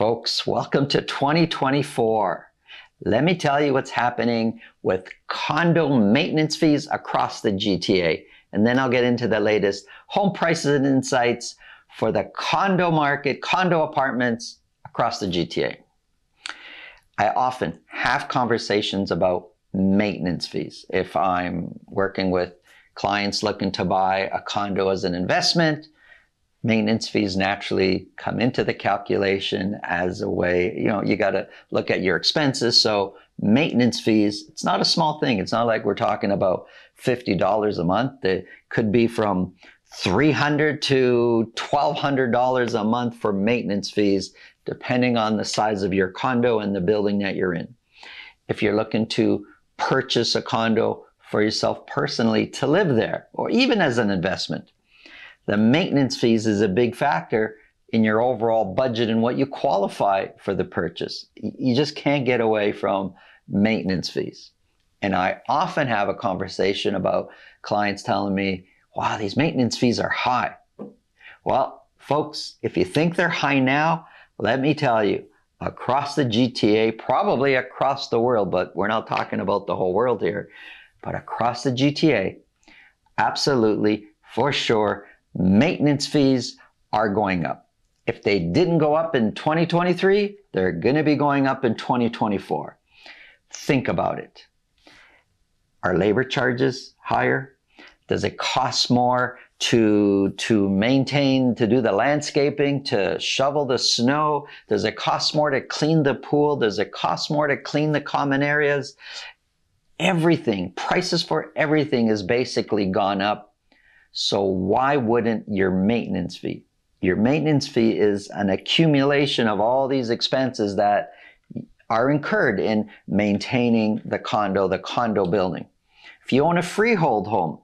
Folks, welcome to 2024. Let me tell you what's happening with condo maintenance fees across the GTA. And then I'll get into the latest home prices and insights for the condo market, condo apartments across the GTA. I often have conversations about maintenance fees. If I'm working with clients looking to buy a condo as an investment, maintenance fees naturally come into the calculation as a way, you got to look at your expenses. So maintenance fees, it's not a small thing. It's not like we're talking about $50 a month. It could be from $300 to $1,200 a month for maintenance fees, depending on the size of your condo and the building that you're in. If you're looking to purchase a condo for yourself personally to live there, or even as an investment, the maintenance fees is a big factor in your overall budget and what you qualify for the purchase. You just can't get away from maintenance fees. And I often have a conversation about clients telling me, wow, these maintenance fees are high. Well, folks, if you think they're high now, let me tell you, across the GTA, probably across the world, but we're not talking about the whole world here, but across the GTA, absolutely, for sure, maintenance fees are going up. If they didn't go up in 2023, they're going to be going up in 2024. Think about it. Are labor charges higher? Does it cost more to maintain, to do the landscaping, to shovel the snow? Does it cost more to clean the pool? Does it cost more to clean the common areas? Everything, prices for everything has basically gone up. So why wouldn't your maintenance fee? Your maintenance fee is an accumulation of all these expenses that are incurred in maintaining the condo building. If you own a freehold home,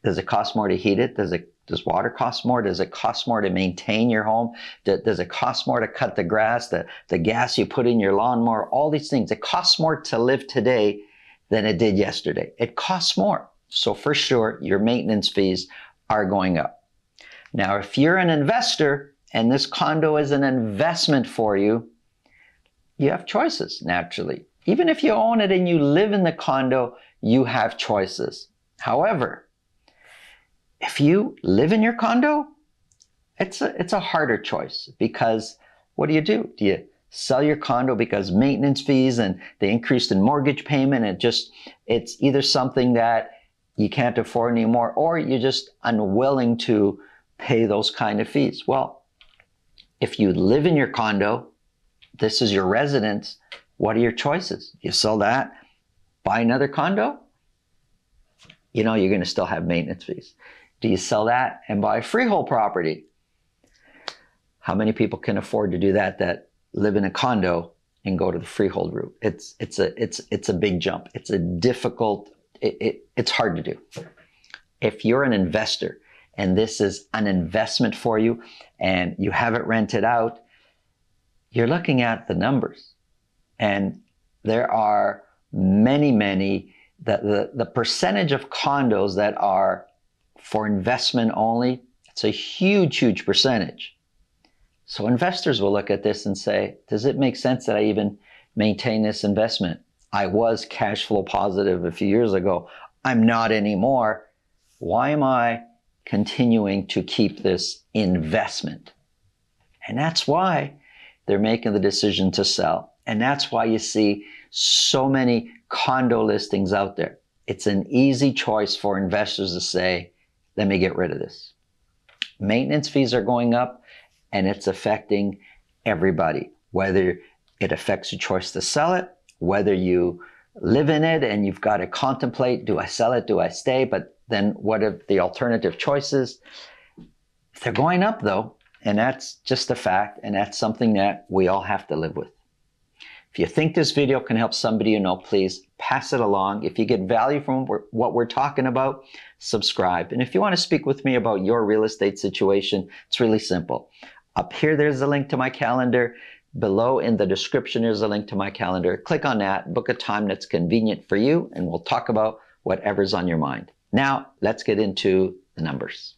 does it cost more to heat it? Does water cost more? Does it cost more to maintain your home? Does it cost more to cut the grass, the gas you put in your lawnmower, all these things? It costs more to live today than it did yesterday. It costs more. So for sure, your maintenance fees are going up. Now, if you're an investor and this condo is an investment for you, you have choices, naturally. Even if you own it and you live in the condo, you have choices. However, if you live in your condo, it's a harder choice, because what do? Do you sell your condo because maintenance fees and the increase in mortgage payment, it's either something that you can't afford anymore, or you're just unwilling to pay those kind of fees? Well, if you live in your condo, this is your residence, what are your choices? You sell that, buy another condo? You're going to still have maintenance fees. Do you sell that and buy a freehold property? How many people can afford to do that live in a condo and go to the freehold route? It's a big jump. It's a difficult, it's hard to do. If you're an investor and this is an investment for you and you have it rented out, you're looking at the numbers. And there are many, the percentage of condos that are for investment only, it's a huge percentage. So investors will look at this and say, does it make sense that I even maintain this investment? I was cash flow positive a few years ago. I'm not anymore. Why am I continuing to keep this investment? And that's why they're making the decision to sell. And that's why you see so many condo listings out there. It's an easy choice for investors to say, let me get rid of this. Maintenance fees are going up, and it's affecting everybody, whether it affects your choice to sell it, whether you live in it and you've got to contemplate, do I sell it, do I stay? But then what are the alternative choices? They're going up though, and that's just a fact, and that's something that we all have to live with. If you think this video can help somebody you know, please pass it along. If you get value from what we're talking about, subscribe. And if you want to speak with me about your real estate situation, it's really simple. Up here, there's a link to my calendar. Below in the description, there's a link to my calendar. Click on that, book a time that's convenient for you, and we'll talk about whatever's on your mind. Now, let's get into the numbers.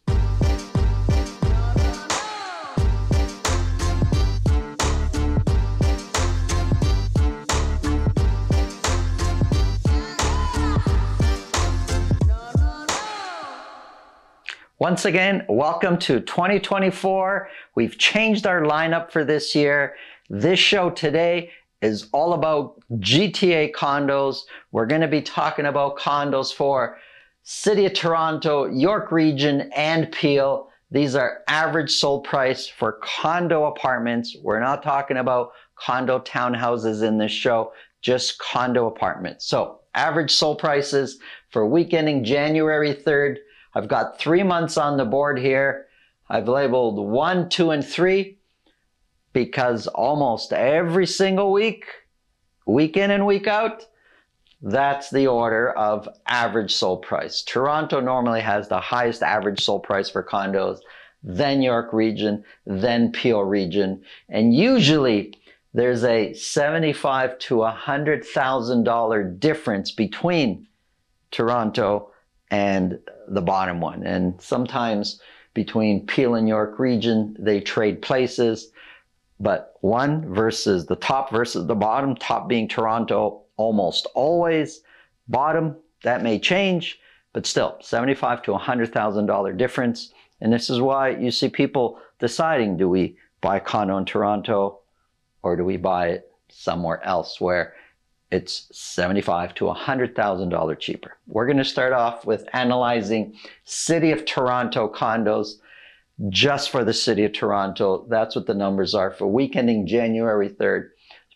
Once again, welcome to 2024. We've changed our lineup for this year. This show today is all about GTA condos. We're going to be talking about condos for City of Toronto, York Region, and Peel. These are average sold price for condo apartments. We're not talking about condo townhouses in this show, just condo apartments. So average sold prices for week ending January 3rd. I've got 3 months on the board here. I've labeled 1, 2, and 3 because almost every single week, week in and week out, that's the order of average sold price. Toronto normally has the highest average sold price for condos, then York Region, then Peel Region. And usually there's a $75,000 to $100,000 difference between Toronto and the bottom one. And sometimes between Peel and York Region, they trade places. But one versus the top versus the bottom, top being Toronto almost always, bottom, that may change, but still $75,000 to $100,000 difference. And this is why you see people deciding, do we buy a condo in Toronto or do we buy it somewhere else where it's $75,000 to $100,000 cheaper. We're going to start off with analyzing City of Toronto condos just for the City of Toronto. That's what the numbers are for week ending January 3rd.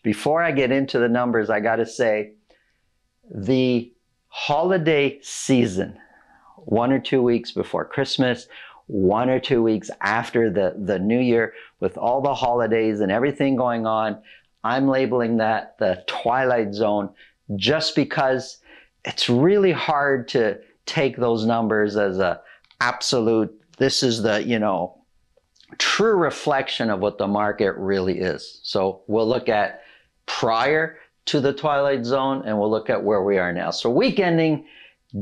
Before I get into the numbers, I got to say the holiday season, 1 or 2 weeks before Christmas, 1 or 2 weeks after the New Year, with all the holidays and everything going on, I'm labeling that the twilight zone just because it's really hard to take those numbers as a absolute, this is the, true reflection of what the market really is. So we'll look at prior to the twilight zone and we'll look at where we are now. So week ending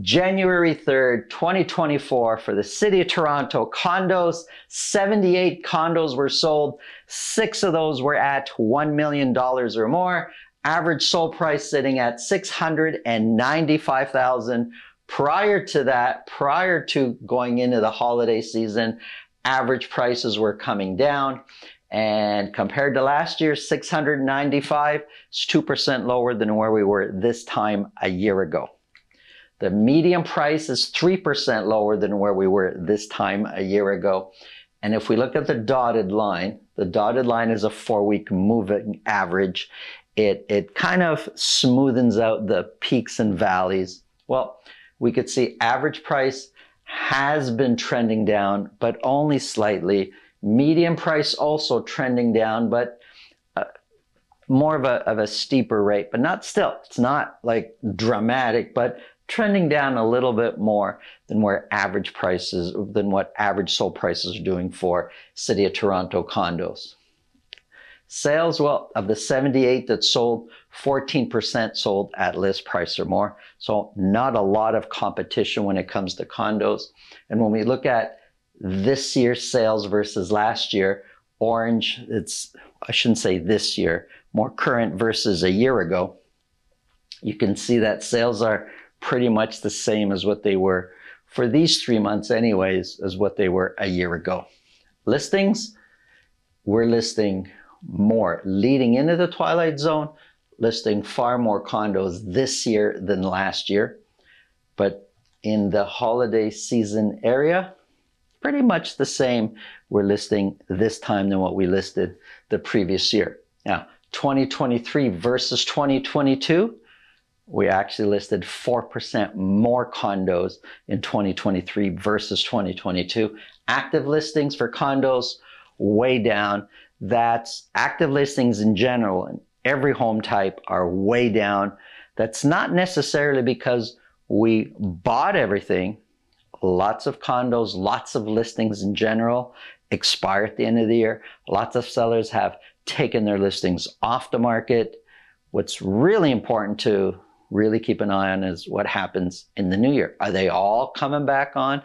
January 3rd, 2024 for the City of Toronto condos, 78 condos were sold. 6 of those were at $1 million or more. Average sold price sitting at $695,000. Prior to that, prior to going into the holiday season, average prices were coming down. And compared to last year, $695 is 2% lower than where we were this time a year ago. The median price is 3% lower than where we were this time a year ago. And if we look at the dotted line is a 4-week moving average. It kind of smoothens out the peaks and valleys. Well, we could see average price has been trending down, but only slightly. Median price also trending down, but more of a steeper rate, but not still. It's not like dramatic, but trending down a little bit more than where average prices, than what average sold prices are doing for City of Toronto condos. Sales, well, of the 78 that sold, 14% sold at list price or more. So not a lot of competition when it comes to condos. And when we look at this year's sales versus last year, orange, I shouldn't say this year, more current versus a year ago, you can see that sales are pretty much the same as what they were for these 3 months anyways, as what they were a year ago. Listings, we're listing more leading into the twilight zone, listing far more condos this year than last year. But in the holiday season area, pretty much the same we're listing this time than what we listed the previous year. Now, 2023 versus 2022, we actually listed 4% more condos in 2023 versus 2022. Active listings for condos, way down. That's active listings in general, and every home type are way down. That's not necessarily because we bought everything. Lots of condos, lots of listings in general expire at the end of the year. Lots of sellers have taken their listings off the market. What's really important to really keep an eye on is what happens in the new year. Are they all coming back on?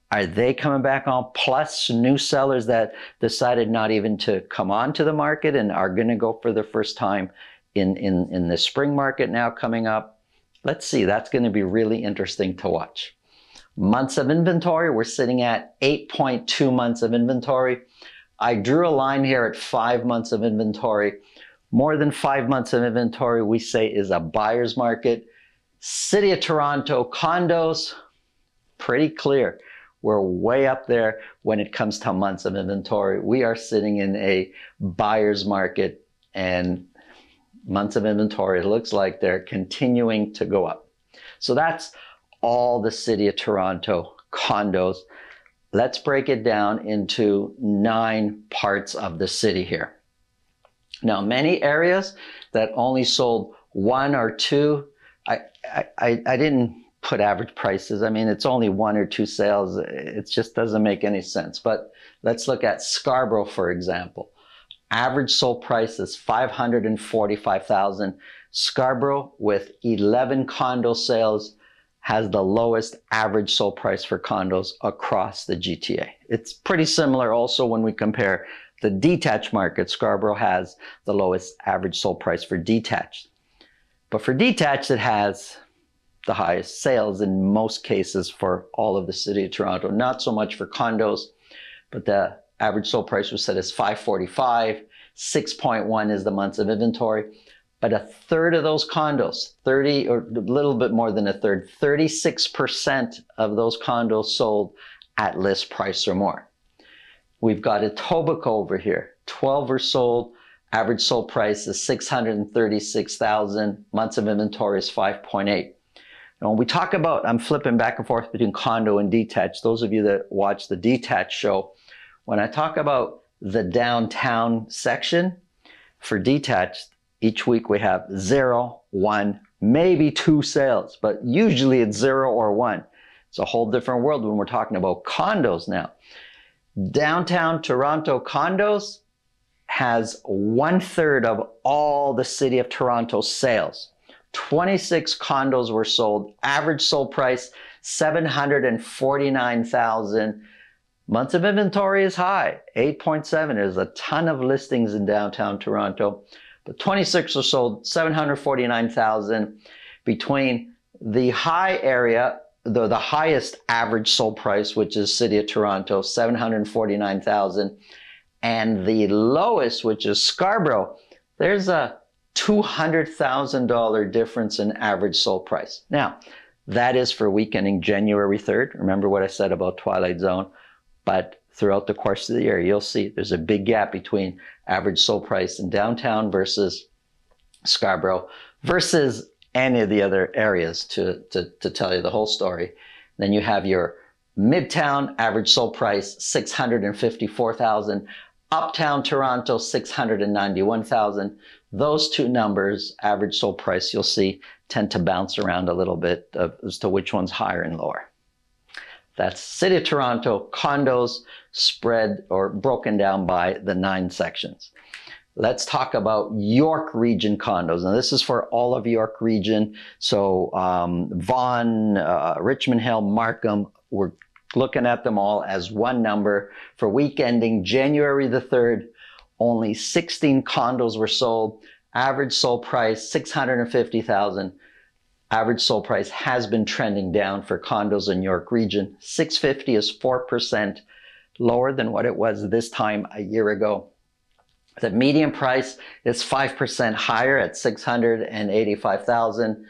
Are they coming back on? Plus new sellers that decided not even to come onto the market and are going to go for the first time in the spring market now coming up. Let's see, that's going to be really interesting to watch. Months of inventory, we're sitting at 8.2 months of inventory. I drew a line here at 5 months of inventory. More than 5 months of inventory, we say, is a buyer's market. City of Toronto condos, pretty clear. We're way up there when it comes to months of inventory. We are sitting in a buyer's market, and months of inventory, it looks like they're continuing to go up. So that's all the City of Toronto condos. Let's break it down into 9 parts of the city here. Now, many areas that only sold 1 or 2, I didn't put average prices. I mean, it's only 1 or 2 sales. It just doesn't make any sense. But let's look at Scarborough, for example. Average sold price is $545,000. Scarborough, with 11 condo sales, has the lowest average sold price for condos across the GTA. It's pretty similar also when we compare the detached market. Scarborough has the lowest average sold price for detached. But for detached, it has the highest sales in most cases for all of the City of Toronto. Not so much for condos, but the average sold price was set as $545. 6.1 is the months of inventory. But a third of those condos, 30 or a little bit more than a third, 36% of those condos sold at list price or more. We've got Etobicoke over here. 12 are sold. Average sold price is $636,000. Months of inventory is 5.8. Now, when we talk about, I'm flipping back and forth between condo and detached. Those of you that watch the detached show, when I talk about the downtown section for detached, each week we have 0, 1, maybe 2 sales, but usually it's 0 or 1. It's a whole different world when we're talking about condos now. Downtown Toronto condos has 1/3 of all the City of Toronto sales. 26 condos were sold. Average sold price, $749,000. Months of inventory is high, 8.7. There's a ton of listings in downtown Toronto. But 26 are sold, $749,000. Between the high area, the highest average sold price, which is City of Toronto, $749,000, and the lowest, which is Scarborough, there's a $200,000 difference in average sold price. Now, that is for week ending January 3rd. Remember what I said about Twilight Zone? But throughout the course of the year, you'll see there's a big gap between average sold price in downtown versus Scarborough versus any of the other areas to tell you the whole story. Then you have your Midtown, average sold price, $654,000. Uptown Toronto, $691,000. Those 2 numbers, average sold price, you'll see, tend to bounce around a little bit as to which one's higher and lower. That's City of Toronto condos spread or broken down by the 9 sections. Let's talk about York Region condos. Now, this is for all of York Region. So Vaughan, Richmond Hill, Markham, we're looking at them all as one number. For week ending January the 3rd, only 16 condos were sold. Average sold price, $650,000. Average sold price has been trending down for condos in York Region. $650 is 4% lower than what it was this time a year ago. The median price is 5% higher at $685,000.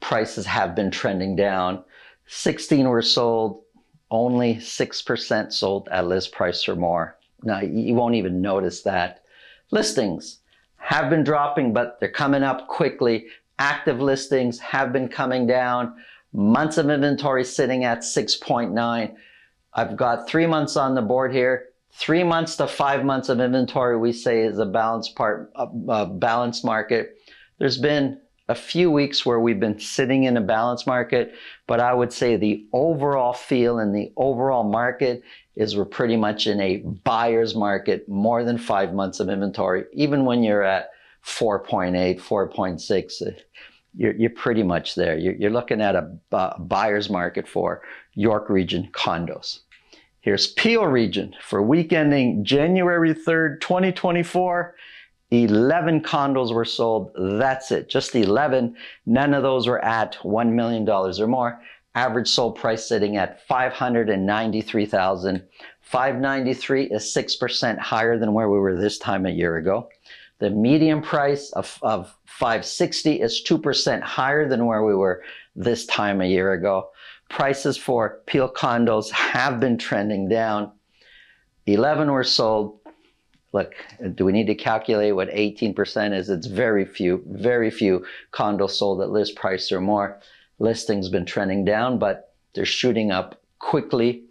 Prices have been trending down. 16 were sold, only 6% sold at list price or more. Now, you won't even notice that. Listings have been dropping, but they're coming up quickly. Active listings have been coming down. Months of inventory sitting at 6.9. I've got 3 months on the board here. 3 months to 5 months of inventory, we say, is a balanced market. There's been a few weeks where we've been sitting in a balanced market, but I would say the overall feel in the overall market is we're pretty much in a buyer's market, more than 5 months of inventory. Even when you're at 4.8, 4.6, you're pretty much there. You're looking at a buyer's market for York Region condos. Here's Peel Region for week ending January 3rd, 2024. 11 condos were sold. That's it, just 11. None of those were at $1 million or more. Average sold price sitting at 593,000. 593 is 6% higher than where we were this time a year ago. The median price of 560 is 2% higher than where we were this time a year ago. Prices for Peel condos have been trending down. 11 were sold. Look, do we need to calculate what 18% is? It's very few condos sold at list price or more. Listings been trending down, but they're shooting up quickly.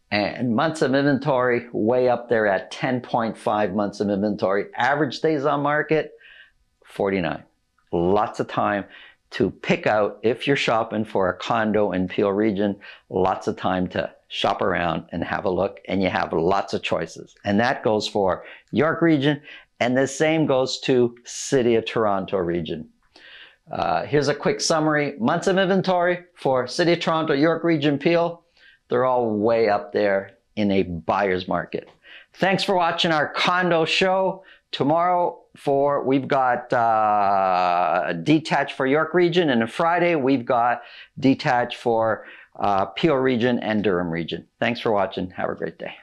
And months of inventory way up there at 10.5 months of inventory. Average days on market, 49. Lots of time to pick out, if you're shopping for a condo in Peel region, lots of time to shop around and have a look, and you have lots of choices. And that goes for York region, and the same goes to City of Toronto region. Here's a quick summary. Months of inventory for City of Toronto, York region, Peel. They're all way up there in a buyer's market. Thanks for watching our condo show. Tomorrow we've got detached for York region, and on Friday we've got detached for Peel region and Durham region. Thanks for watching. Have a great day.